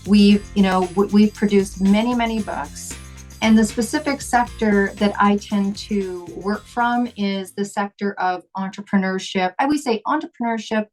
We've produced many, many books. And the specific sector that I tend to work from is the sector of entrepreneurship. I would say entrepreneurship,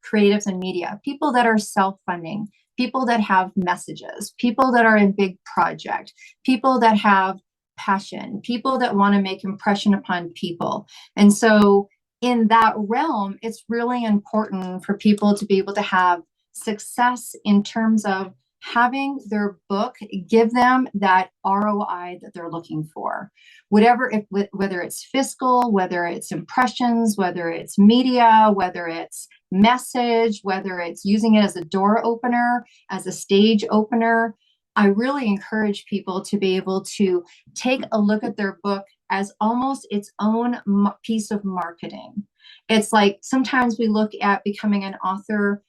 creatives, and media. People that are self-funding, people that have messages, people that are in big project, people that have passion, people that want to make impression upon people. And so in that realm, it's really important for people to be able to have success in terms of having their book give them that ROI that they're looking for. Whether it's fiscal, whether it's impressions, whether it's media, whether it's message, whether it's using it as a door opener, as a stage opener, I really encourage people to be able to take a look at their book as almost its own piece of marketing. It's like sometimes we look at becoming an author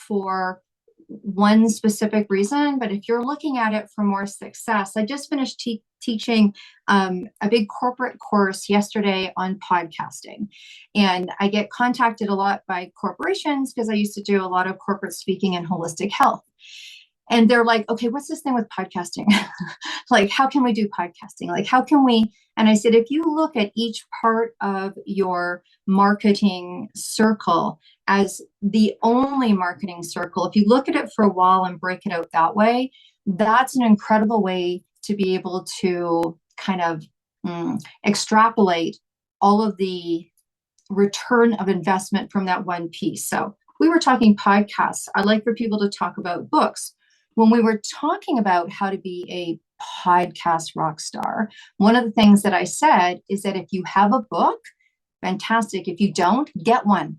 for one specific reason, but if you're looking at it for more success, I just finished teaching a big corporate course yesterday on podcasting, and I get contacted a lot by corporations because I used to do a lot of corporate speaking and holistic health. And they're like, okay, what's this thing with podcasting? Like, how can we do podcasting? Like, how can we? And I said, if you look at each part of your marketing circle as the only marketing circle, if you look at it for a while and break it out that way, that's an incredible way to be able to kind of extrapolate all of the return of investment from that one piece. So we were talking podcasts. I'd like for people to talk about books. When we were talking about how to be a podcast rock star, one of the things that I said is that if you have a book, fantastic. If you don't, get one.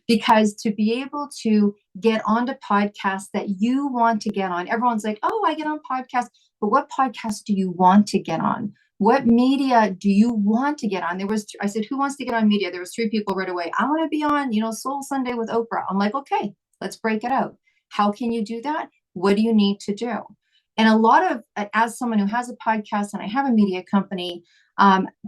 Because to be able to get onto podcasts that you want to get on, everyone's like, oh, I get on podcasts, but what podcast do you want to get on? What media do you want to get on? I said, who wants to get on media? There was 3 people right away. I want to be on, Soul Sunday with Oprah. I'm like, okay, let's break it out. How can you do that? What do you need to do? And a lot of, as someone who has a podcast and I have a media company,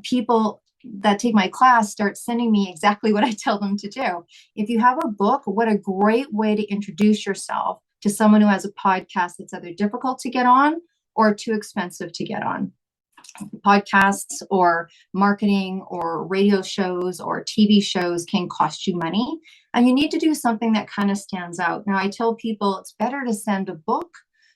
people that take my class start sending me exactly what I tell them to do. If you have a book, what a great way to introduce yourself to someone who has a podcast that's either difficult to get on or too expensive to get on. Podcasts or marketing or radio shows or TV shows can cost you money, and you need to do something that kind of stands out. Now, I tell people it's better to send a book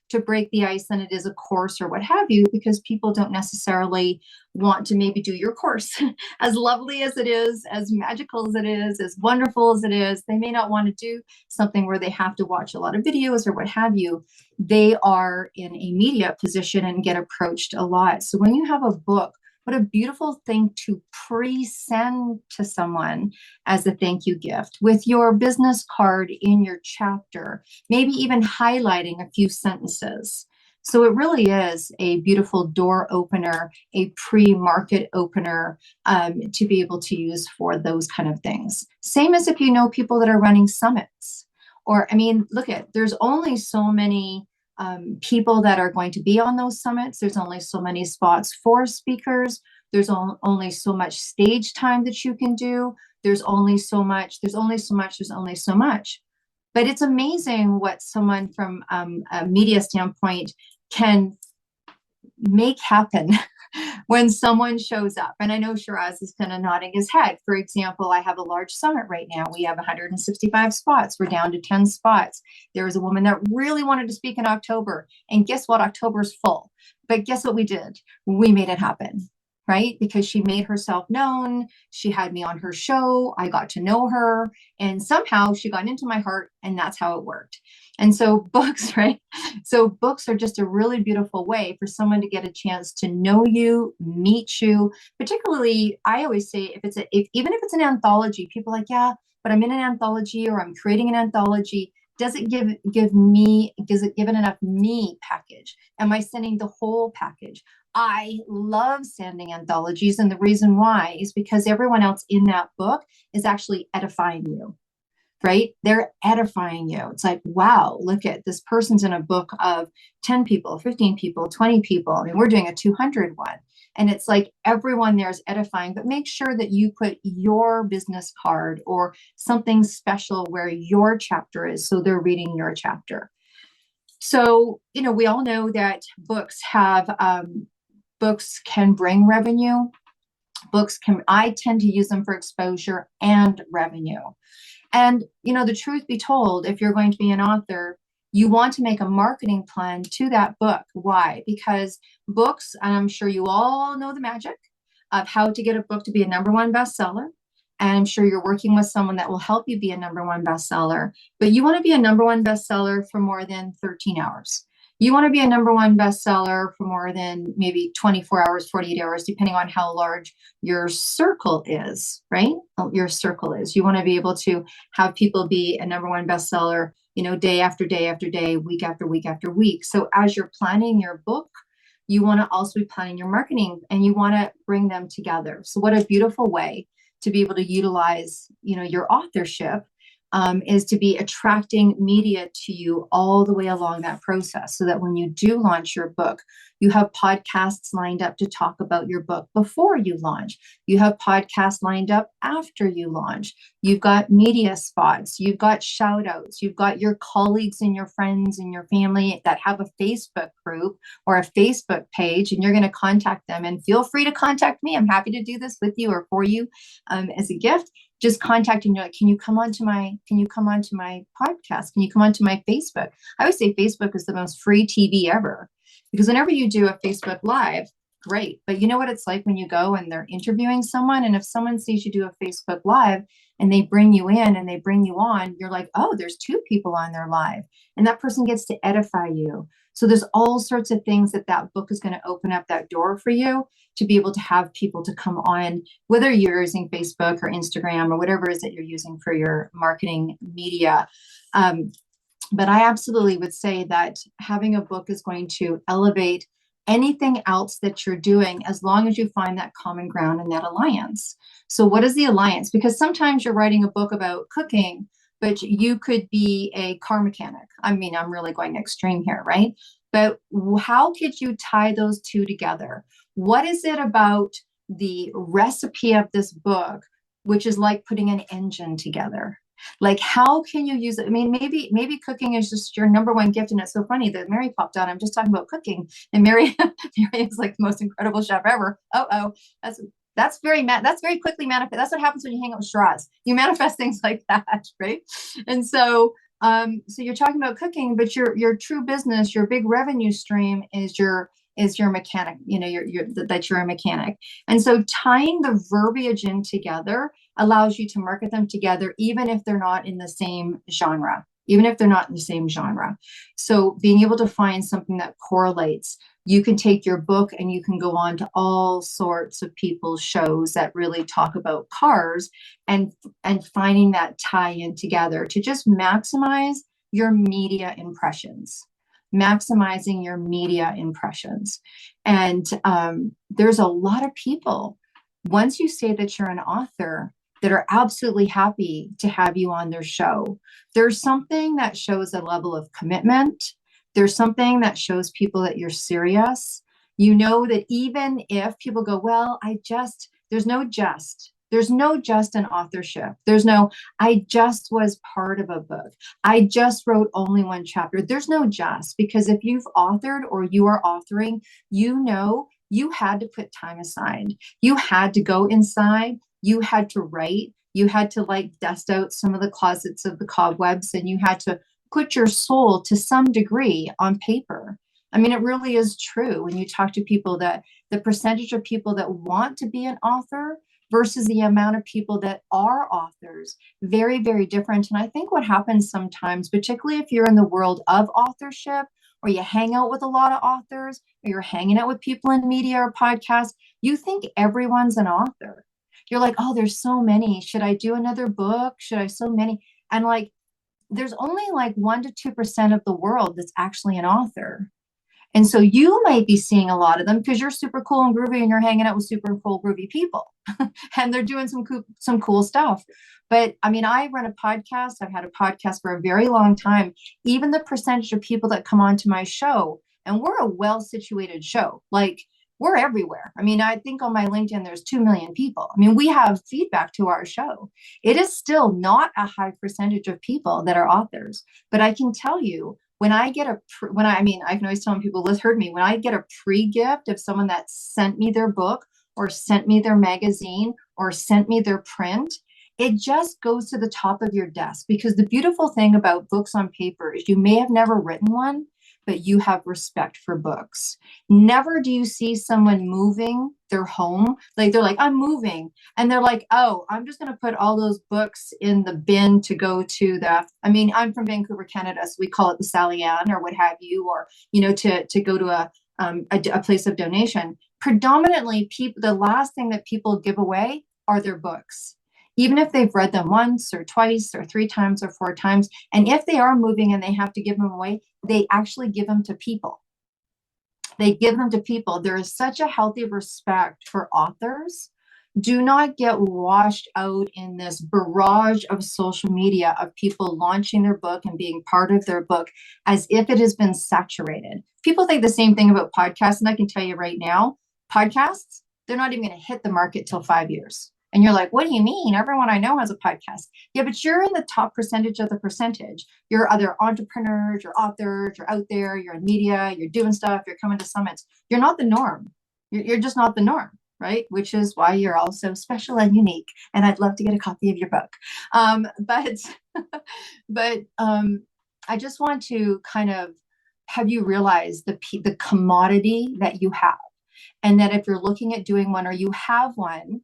to break the ice than it is a course or what have you, because people don't necessarily want to maybe do your course. As lovely as it is, as magical as it is, as wonderful as it is, they may not want to do something where they have to watch a lot of videos or what have you. They are in a media position and get approached a lot. So when you have a book, what a beautiful thing to pre-send to someone as a thank you gift with your business card in your chapter, maybe even highlighting a few sentences. So it really is a beautiful door opener, a pre-market opener to be able to use for those kind of things. Same as if you know people that are running summits. Or, there's only so many people that are going to be on those summits. There's only so many spots for speakers. There's only so much stage time that you can do. There's only so much. But it's amazing what someone from a media standpoint can make happen when someone shows up. And I know Shiraz is kind of nodding his head. For example, I have a large summit right now. We have 165 spots. We're down to 10 spots. There was a woman that really wanted to speak in October. And guess what? October's full. But guess what we did? We made it happen, right? Because she made herself known. She had me on her show. I got to know her. And somehow she got into my heart. And that's how it worked. And so books, right? So books are just a really beautiful way for someone to get a chance to know you, meet you. Particularly, I always say even if it's an anthology, people are like, yeah, but I'm in an anthology or I'm creating an anthology. Does it give it enough me package? Am I sending the whole package? I love sending anthologies. And the reason why is because everyone else in that book is actually edifying you. Right? They're edifying you. It's like, wow, look at this person's in a book of 10 people, 15 people, 20 people. We're doing a 200 one. And it's like everyone there is edifying, but make sure that you put your business card or something special where your chapter is. So they're reading your chapter. So, we all know that books can bring revenue. I tend to use them for exposure and revenue. And, the truth be told, if you're going to be an author, you want to make a marketing plan to that book. Why? Because books, and I'm sure you all know the magic of how to get a book to be a number one bestseller. And I'm sure you're working with someone that will help you be a number one bestseller. But you want to be a number one bestseller for more than 13 hours. You want to be a number one bestseller for more than maybe 24 hours, 48 hours, depending on how large your circle is, right? Your circle is. You want to be able to have people be a number one bestseller, day after day after day, week after week after week. So as you're planning your book, you want to also be planning your marketing, and you want to bring them together. So what a beautiful way to be able to utilize, your authorship, is to be attracting media to you all the way along that process, so that when you do launch your book, you have podcasts lined up to talk about your book before you launch. You have podcasts lined up after you launch. You've got media spots. You've got shout outs. You've got your colleagues and your friends and your family that have a Facebook group or a Facebook page, and you're going to contact them. And feel free to contact me. I'm happy to do this with you or for you, as a gift. Just contacting you, like, can you come onto my podcast? Can you come onto my Facebook? I would say Facebook is the most free TV ever, because whenever you do a Facebook Live, great. But you know what it's like when you go and they're interviewing someone, and if someone sees you do a Facebook Live and they bring you in and they bring you on, you're like, oh, there's two people on their live, and that person gets to edify you. So there's all sorts of things that book is going to open up that door for you to be able to have people to come on, whether you're using Facebook or Instagram or whatever it is that you're using for your marketing media. But I absolutely would say that having a book is going to elevate anything else that you're doing, as long as you find that common ground and that alliance. So what is the alliance? Because sometimes you're writing a book about cooking, but you could be a car mechanic. I mean, I'm really going extreme here, right? But how could you tie those two together? What is it about the recipe of this book, which is like putting an engine together? Like, how can you use it? I mean, maybe cooking is just your number one gift. And it's so funny that Mary popped out. I'm just talking about cooking, and Mary is like the most incredible chef ever. That's very quickly manifest. That's what happens when you hang out with straws. You manifest things like that, right? And so you're talking about cooking, but your true business, your big revenue stream is your mechanic. That you're a mechanic. And so tying the verbiage in together allows you to market them together, even if they're not in the same genre. So being able to find something that correlates, you can take your book and you can go on to all sorts of people's shows that really talk about cars, and finding that tie in together to just maximize your media impressions. Maximizing your media impressions. And there's a lot of people, once you say that you're an author, that are absolutely happy to have you on their show. There's something that shows a level of commitment. There's something that shows people that you're serious. That even if people go, well, there's no just in authorship. There's no, I just was part of a book. I just wrote only one chapter. There's no just, because if you've authored or you are authoring, you had to put time aside. You had to go inside. You had to write. You had to dust out some of the closets of the cobwebs, and you had to put your soul to some degree on paper. I mean, it really is true when you talk to people, that the percentage of people that want to be an author versus the amount of people that are authors, very, very different. And I think what happens sometimes, particularly if you're in the world of authorship, or you hang out with a lot of authors, or you're hanging out with people in media or podcasts, you think everyone's an author. You're like, oh, there's so many. Should I do another book? So many? And there's only 1% to 2% of the world that's actually an author. And so you might be seeing a lot of them because you're super cool and groovy, and you're hanging out with super cool, groovy people, and they're doing some cool stuff. But I mean, I run a podcast. I've had a podcast for a very long time. Even the percentage of people that come onto my show, and we're a well-situated show. We're everywhere. I mean, I think on my LinkedIn, there's 2 million people. I mean, we have feedback to our show. It is still not a high percentage of people that are authors, but I can tell you, when I get I can always tell people, let's heard me, when I get a pre-gift of someone that sent me their book or sent me their magazine or sent me their print, it just goes to the top of your desk. Because the beautiful thing about books on paper is you may have never written one, but you have respect for books. Never do you see someone moving their home. Like they're like, I'm moving. And they're like, oh, I'm just going to put all those books in the bin to go to I'm from Vancouver, Canada, so we call it the Sally Ann or what have you, or, to go to a place of donation. Predominantly, the last thing that people give away are their books, even if they've read them once or twice or three times or four times. And if they are moving and they have to give them away, they actually give them to people. They give them to people. There is such a healthy respect for authors. Do not get washed out in this barrage of social media of people launching their book and being part of their book as if it has been saturated. People think the same thing about podcasts. And I can tell you right now, podcasts, they're not even going to hit the market till 5 years. And you're like, what do you mean? Everyone I know has a podcast. Yeah, but you're in the top percentage of the percentage. You're other entrepreneurs, you're authors, you're out there, you're in media, you're doing stuff, you're coming to summits. You're not the norm. You're just not the norm, right? Which is why you're all so special and unique. And I'd love to get a copy of your book. But I just want to kind of have you realize the commodity that you have. And that if you're looking at doing one, or you have one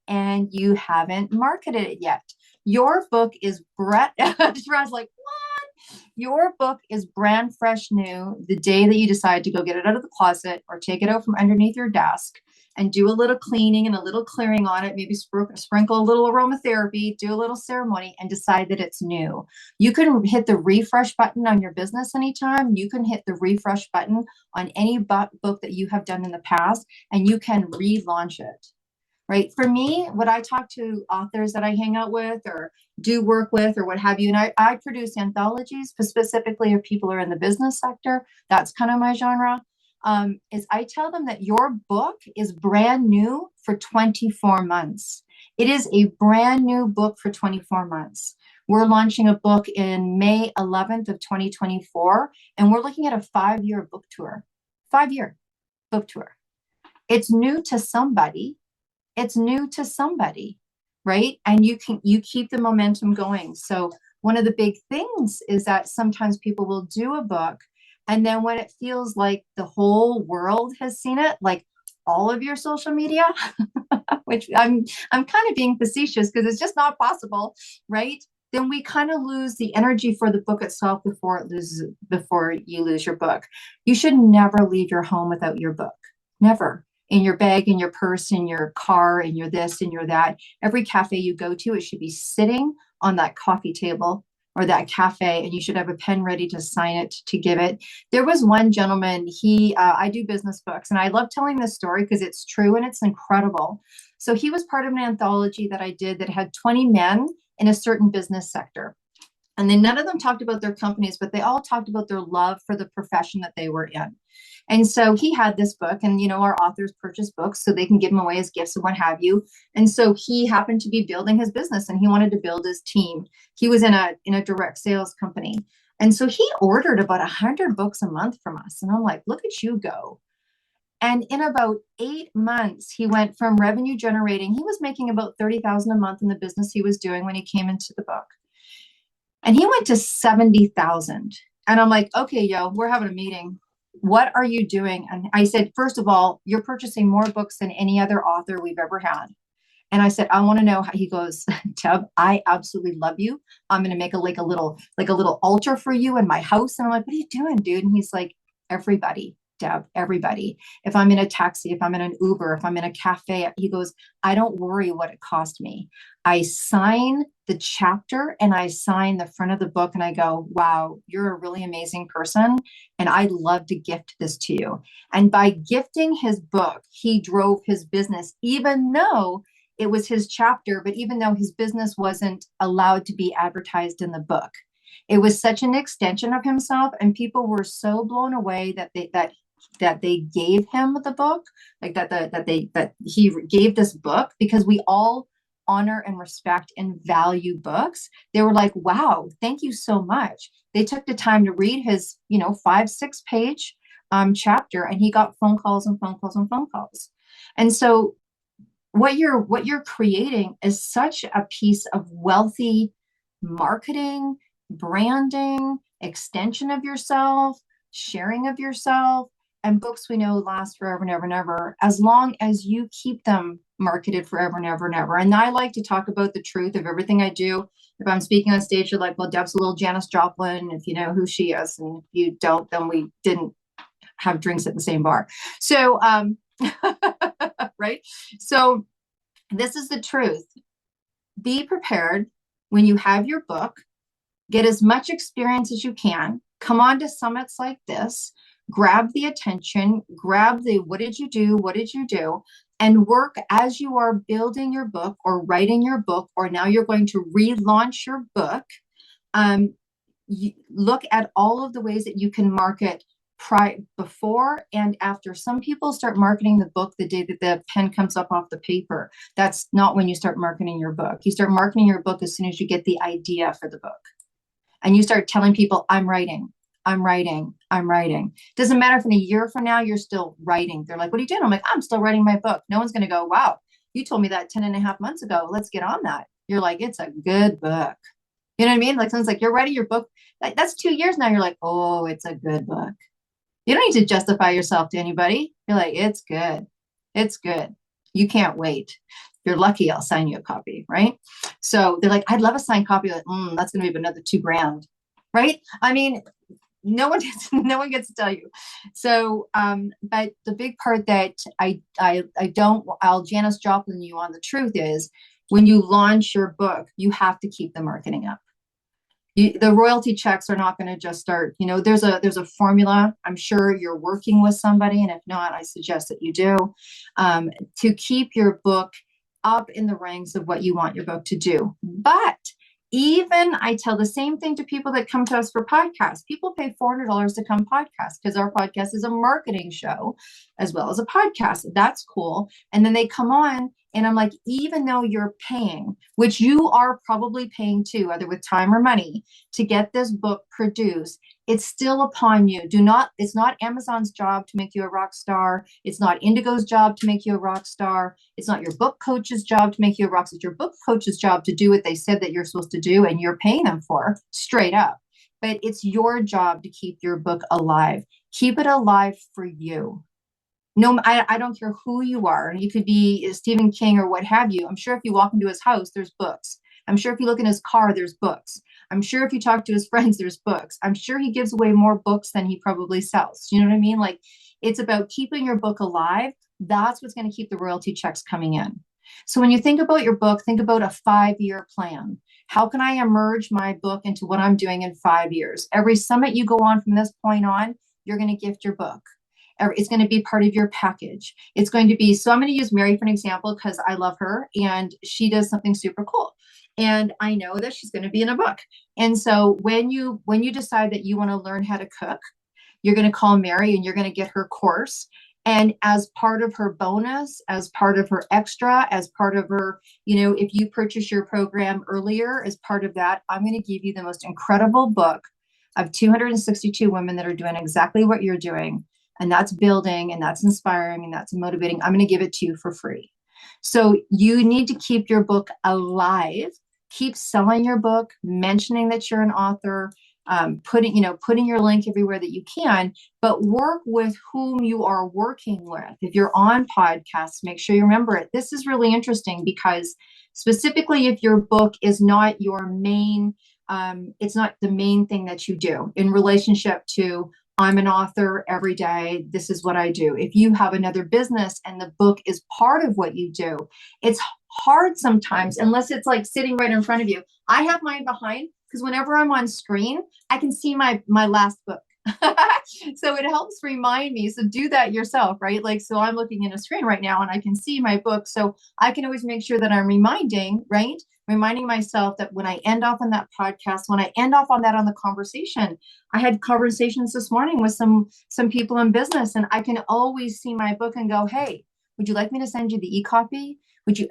and you haven't marketed it yet. Your book is Brett. Ron's like, what? Your book is brand fresh new the day that you decide to go get it out of the closet or take it out from underneath your desk and do a little cleaning and a little clearing on it, maybe sprinkle a little aromatherapy, do a little ceremony, and decide that it's new. You can hit the refresh button on your business anytime. You can hit the refresh button on any book that you have done in the past, and you can relaunch it. Right. For me, what I talk to authors that I hang out with or do work with or what have you, and I produce anthologies specifically if people are in the business sector. That's kind of my genre. Is I tell them that your book is brand new for 24 months. It is a brand new book for 24 months. We're launching a book in May 11th of 2024, and we're looking at a 5-year book tour. 5-year book tour. It's new to somebody. It's new to somebody, right? And you keep the momentum going. So one of the big things is that sometimes people will do a book, and then when it feels like the whole world has seen it, like all of your social media, which I'm kind of being facetious because it's just not possible, right? Then we kind of lose the energy for the book itself before you lose your book. You should never leave your home without your book. Never. In your bag, in your purse, in your car, in your this, in your that. Every cafe you go to, it should be sitting on that coffee table or that cafe, and you should have a pen ready to sign it, to give it. There was one gentleman, I do business books, and I love telling this story because it's true and it's incredible. So he was part of an anthology that I did that had 20 men in a certain business sector. And then none of them talked about their companies, but they all talked about their love for the profession that they were in. And so he had this book, and our authors purchase books so they can give them away as gifts and what have you. And so he happened to be building his business, and he wanted to build his team. He was in a direct sales company. And so he ordered about 100 books a month from us. And I'm like, look at you go. And in about 8 months, he went from revenue generating. He was making about $30,000 a month in the business he was doing when he came into the book. And he went to 70,000. And I'm like, okay, yo, we're having a meeting. What are you doing? And I said, first of all, you're purchasing more books than any other author we've ever had. And I said, I want to know how. He goes, Deb, I absolutely love you. I'm going to make a little altar for you in my house. And I'm like, what are you doing, dude? And he's like, everybody, Deb, everybody. If I'm in a taxi, if I'm in an Uber, if I'm in a cafe, he goes, I don't worry what it cost me. I sign the chapter and I sign the front of the book and I go, wow, you're a really amazing person. And I'd love to gift this to you. And by gifting his book, he drove his business, even though it was his chapter, but even though his business wasn't allowed to be advertised in the book. It was such an extension of himself, and people were so blown away that they gave him the book, like that he gave this book, because we all honor and respect and value books, they were like, wow, thank you so much. They took the time to read his, 5-6 page chapter, and he got phone calls and phone calls and phone calls. And so what you're creating is such a piece of wealthy marketing, branding, extension of yourself, sharing of yourself. And books, we know, last forever and ever and ever, as long as you keep them marketed forever and ever and ever. And I like to talk about the truth of everything I do. If I'm speaking on stage, you're like, well, Deb's a little Janis Joplin, if you know who she is. And if you don't, then we didn't have drinks at the same bar. So, right? So this is the truth. Be prepared when you have your book, get as much experience as you can, come on to summits like this, grab the attention, grab the what did you do, and work as you are building your book or writing your book, or now you're going to relaunch your book. Look at all of the ways that you can market before and after. Some people start marketing the book the day that the pen comes up off the paper. That's not when you start marketing your book. You start marketing your book as soon as you get the idea for the book. And you start telling people, I'm writing. Doesn't matter if in a year from now you're still writing. They're like, what are you doing? I'm like, I'm still writing my book. No one's going to go, wow, you told me that 10 and a half months ago. Let's get on that. You're like, it's a good book. You know what I mean? Like someone's like, you're writing your book. That's 2 years now. You're like, oh, it's a good book. You don't need to justify yourself to anybody. You're like, it's good. It's good. You can't wait. If you're lucky, I'll sign you a copy, right? So they're like, I'd love a signed copy. Like, that's going to be another $2,000, right? I mean, no one gets to tell you. So, but the big part that I'll Janis Joplin you on the truth is when you launch your book, you have to keep the marketing up. The royalty checks are not going to just start, there's a formula. I'm sure you're working with somebody. And if not, I suggest that you do, to keep your book up in the ranks of what you want your book to do. But even I tell the same thing to people that come to us for podcasts. People pay $400 to come podcast because our podcast is a marketing show as well as a podcast. That's cool. And then they come on and I'm like, even though you're paying, which you are probably paying too, either with time or money, to get this book produced, it's still upon you. It's not Amazon's job to make you a rock star. It's not Indigo's job to make you a rock star. It's not your book coach's job to make you a rock star. It's your book coach's job to do what they said that you're supposed to do and you're paying them for, straight up. But it's your job to keep your book alive. Keep it alive for you. No, I don't care who you are. You could be Stephen King or what have you. I'm sure if you walk into his house, there's books. I'm sure if you look in his car, there's books. I'm sure if you talk to his friends, there's books. I'm sure he gives away more books than he probably sells. You know what I mean? Like, it's about keeping your book alive. That's what's going to keep the royalty checks coming in. So when you think about your book, think about a 5-year plan. How can I emerge my book into what I'm doing in 5 years? Every summit you go on from this point on, you're going to gift your book. It's going to be part of your package. It's going to be, so I'm going to use Mary for an example because I love her and she does something super cool. And I know that she's going to be in a book. And so when you decide that you want to learn how to cook, you're going to call Mary and you're going to get her course. And as part of her bonus, as part of her extra, as part of her, if you purchase your program earlier, as part of that, I'm going to give you the most incredible book of 262 women that are doing exactly what you're doing. And that's building and that's inspiring and that's motivating. I'm going to give it to you for free. So you need to keep your book alive, keep selling your book, mentioning that you're an author, putting your link everywhere that you can, but work with whom you are working with. If you're on podcasts, make sure you remember it. This is really interesting because specifically if your book is not your main, it's not the main thing that you do in relationship to I'm an author every day. This is what I do. If you have another business and the book is part of what you do, it's hard sometimes, unless it's like sitting right in front of you. I have mine behind because whenever I'm on screen, I can see my last book. So it helps remind me. So do that yourself, right? Like, so I'm looking in a screen right now and I can see my book. So I can always make sure that I'm reminding myself that when I end off on that podcast, when I end off on that on the conversation, I had conversations this morning with some people in business and I can always see my book and go, hey, would you like me to send you the e-copy?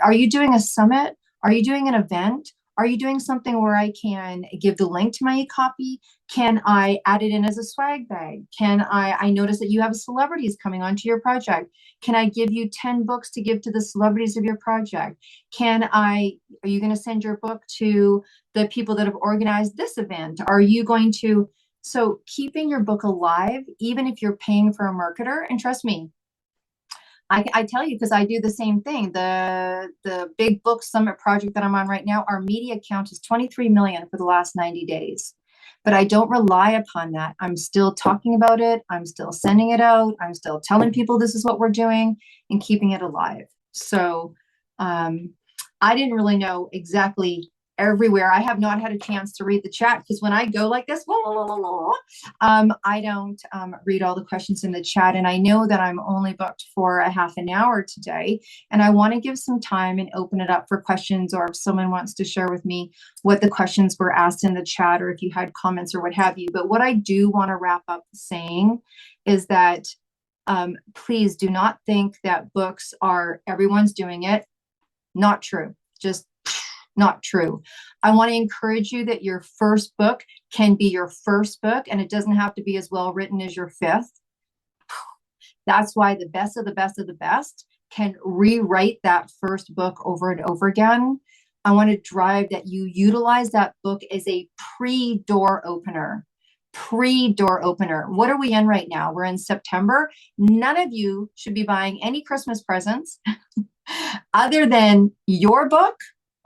Are you doing a summit? Are you doing an event? Are you doing something where I can give the link to my e-copy? Can I add it in as a swag bag? I notice that you have celebrities coming onto your project. Can I give you 10 books to give to the celebrities of your project? Are you going to send your book to the people that have organized this event? Are you going to, so keeping your book alive, even if you're paying for a marketer, and trust me, I tell you, because I do the same thing. The big book summit project that I'm on right now, our media count is 23 million for the last 90 days. But I don't rely upon that. I'm still talking about it. I'm still sending it out. I'm still telling people this is what we're doing and keeping it alive. So I didn't really know exactly everywhere. I have not had a chance to read the chat because when I go like this, I don't read all the questions in the chat. And I know that I'm only booked for a half an hour today. And I want to give some time and open it up for questions, or if someone wants to share with me what the questions were asked in the chat, or if you had comments or what have you. But what I do want to wrap up saying is that please do not think that books are everyone's doing it. Not true. Just not true. I want to encourage you that your first book can be your first book, and it doesn't have to be as well written as your fifth. That's why the best of the best of the best can rewrite that first book over and over again. I want to drive that you utilize that book as a pre-door opener. Pre-door opener. What are we in right now? We're in September. None of you should be buying any Christmas presents other than your book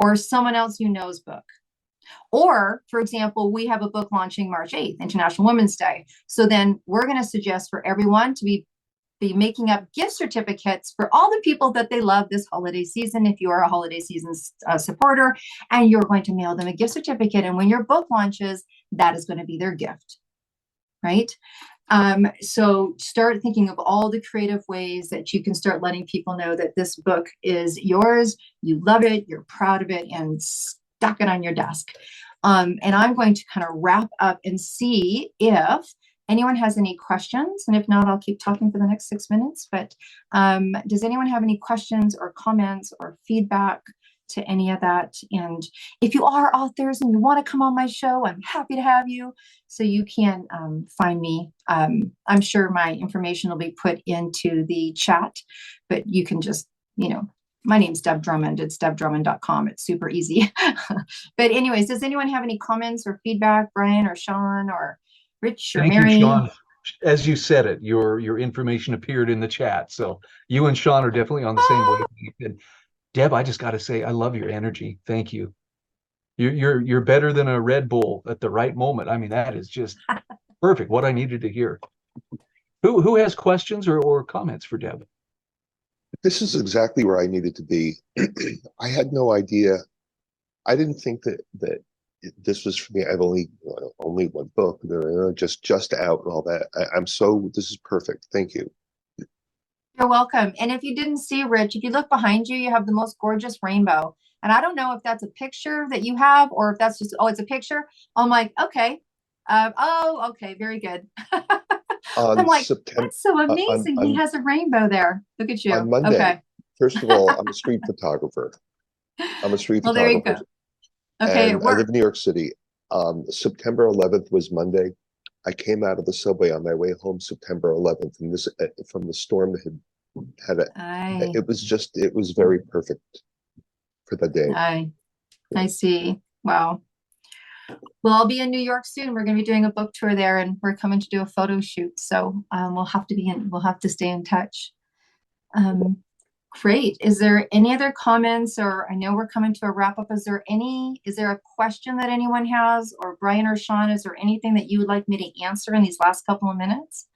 or someone else you know's book. Or, for example, we have a book launching March 8th, International Women's Day. So then we're going to suggest for everyone to be making up gift certificates for all the people that they love this holiday season. If you are a holiday season supporter, and you're going to mail them a gift certificate. And when your book launches, that is going to be their gift, right? So start thinking of all the creative ways that you can start letting people know that this book is yours, you love it, you're proud of it, and stuck it on your desk. And I'm going to kind of wrap up and see if anyone has any questions. And if not, I'll keep talking for the next 6 minutes. But does anyone have any questions or comments or feedback to any of that? And if you are authors and you want to come on my show, I'm happy to have you. So you can find me. I'm sure my information will be put into the chat, but you can just, my name's Deb Drummond. It's debdrummond.com. It's super easy. But anyways, does anyone have any comments or feedback, Brian or Sean or Rich or Thank Mary? you, Sean. As you said it, your information appeared in the chat. So you and Sean are definitely on the same wavelength. And Deb, I just got to say, I love your energy. Thank you. You're better than a Red Bull at the right moment. I mean, that is just perfect. What I needed to hear. Who has questions or comments for Deb? This is exactly where I needed to be. I had no idea. I didn't think that this was for me. I've only one book, just out and all that. This is perfect. Thank you. You're welcome. And if you didn't see, Rich, if you look behind you, you have the most gorgeous rainbow. And I don't know if that's a picture that you have or if that's just, oh, it's a picture. I'm like, okay. Okay. Very good. I'm like, that's so amazing. He has a rainbow there. Look at you. On Monday, okay. First of all, I'm a street photographer. Well, there you go. Okay. And I live in New York City. September 11th was Monday. I came out of the subway on my way home September 11th, and this from the storm that it was very perfect for the day. I see. Wow. Well, I'll be in New York soon. We're going to be doing a book tour there, and we're coming to do a photo shoot. So we'll have to stay in touch. Great. Is there any other comments, or I know we're coming to a wrap up. Is there a question that anyone has, or Brian or Sean, is there anything that you would like me to answer in these last couple of minutes?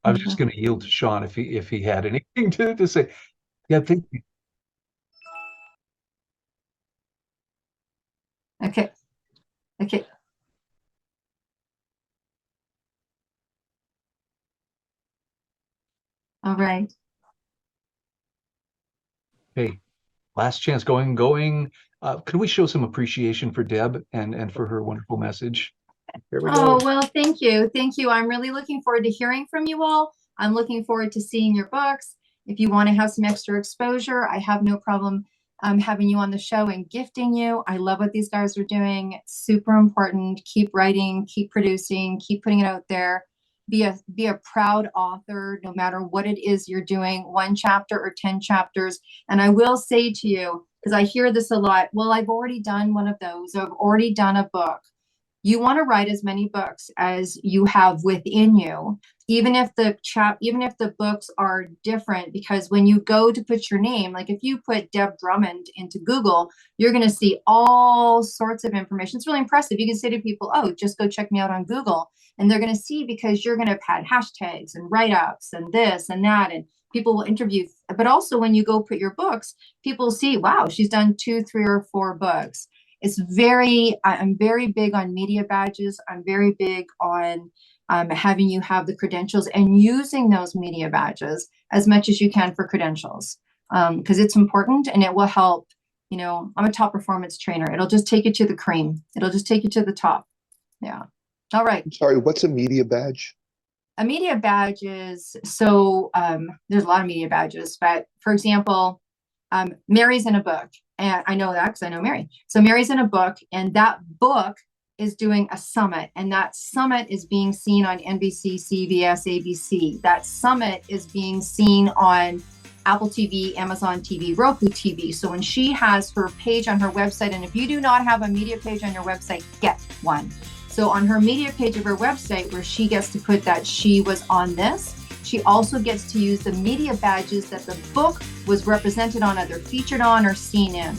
I was just going to yield to Sean if he had anything to say. Yeah, thank you. Okay. All right. Hey, last chance going. Could we show some appreciation for Deb and for her wonderful message? Here we go. Well, thank you. I'm really looking forward to hearing from you all. I'm looking forward to seeing your books. If you want to have some extra exposure, I have no problem having you on the show and gifting you. I love what these guys are doing. It's super important. Keep writing, keep producing, keep putting it out there. Be a proud author, no matter what it is you're doing, 1 chapter or 10 chapters. And I will say to you, because I hear this a lot, well, I've already done one of those. I've already done a book. You want to write as many books as you have within you, even if the books are different, because when you go to put your name, like if you put Deb Drummond into Google, you're going to see all sorts of information. It's really impressive. You can say to people, oh, just go check me out on Google. And they're going to see, because you're going to have had hashtags and write-ups and this and that, and people will interview. But also when you go put your books, people see, wow, she's done 2, 3, or 4 books. I'm very big on media badges. I'm very big on having you have the credentials and using those media badges as much as you can for credentials, because it's important and it will help. You know, I'm a top performance trainer. It'll just take you to the cream. It'll just take you to the top. Yeah. All right. I'm sorry, what's a media badge? A media badge is, so there's a lot of media badges, but for example, Mary's in a book, and I know that because I know Mary. So Mary's in a book, and that book is doing a summit, and that summit is being seen on NBC, CBS, ABC. That summit is being seen on Apple TV, Amazon TV, Roku TV. So when she has her page on her website, and if you do not have a media page on your website, get one. So on her media page of her website, where she gets to put that she was on this, she also gets to use the media badges that the book was represented on, either featured on or seen in.